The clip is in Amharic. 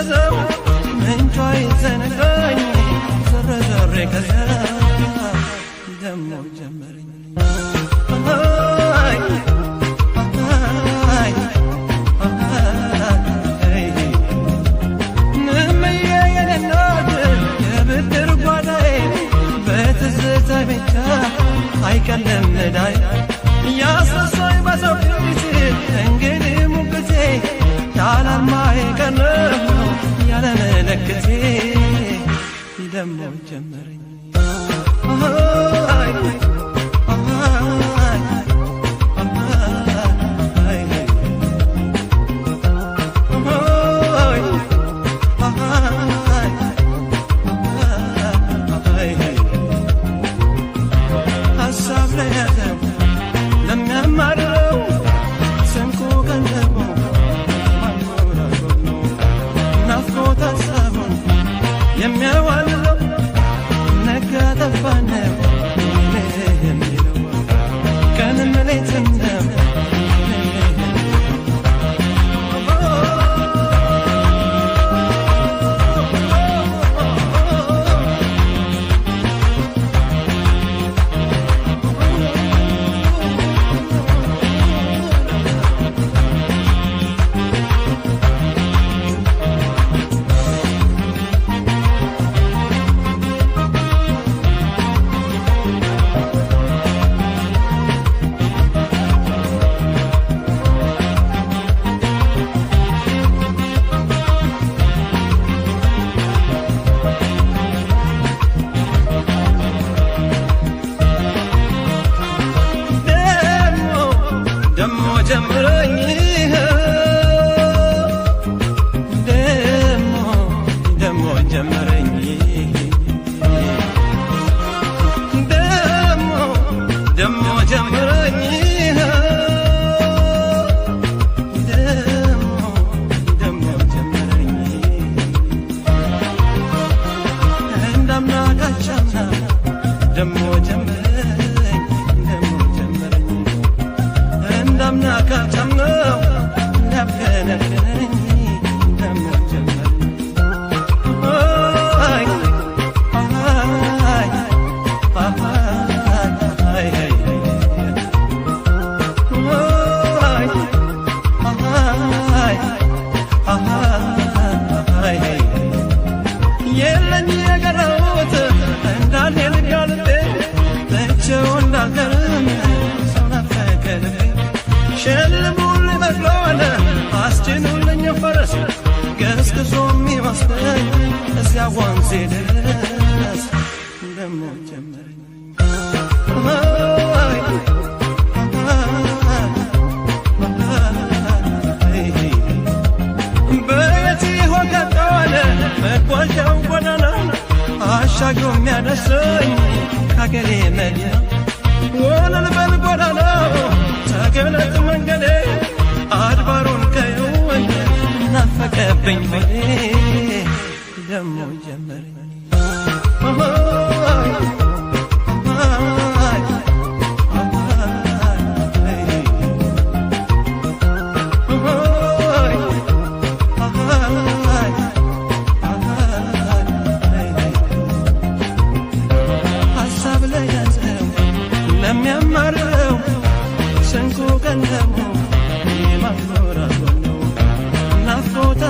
የፈዘዘው ምንጯ ይዘነጋኝ ዞረ ዞሬ ከዛ ደሞ ጀመረኝ ምምዬ የኔናት የብድር ጓዳዬ በትዝታ ብቻ አይቀልም ዕዳዬ ያስረሳኝ በሰው ፊት እንግዲህ ሙግቴ ያላማዬ ቀረሁ ያለ ምልክቴ ደሞ ጀመረኝ ሀሳብ ለያዘው ለሚያማርረው ስንቁ ገንዘቡ ናፍቆት ሀሳቡን የሚያዋልለው ነጋ ጠባ ነው የሚለው ቀንም ሌትም ነው ጀምረኝ ደሞ ጀመረኝ ደሞ ጀመረኝ ደሞ ጀመረኝ እንዳምና ካቻምና ደሞ ጀመረኝ እንዳምና ካቻምናው ያፍገነገነኝ ደሞ ጀመረኝ የለኝ የቀረሁት እንዳልሄድ ጋልቤ በእጄው እንዳልቀርም ሰው ናፈቀ ልቤ ሸልሙልኝ በቅሎን አስጭኑልኝ ፈረስ ገስግሶ የሚወስደኝ እዚያ ወንዜ ድረስ ደሞ ጀመረኝ በየት ይሆን ከቀዋለ መጓዣው ጎዳና አሻግሮ የሚያደርሰኝ ከአገሬ መዲና ወለል በል ጎዳናው ተገለጥ መንገዴ አድባሩን ከየወኝ ናፈቀብኝ ሆዴ ደሞ ጀመረኝ ሀሳብ ለያዘው ለሚያማርረው ስንቁ ገንዘቡ የማፍራት ነው ናፍቆት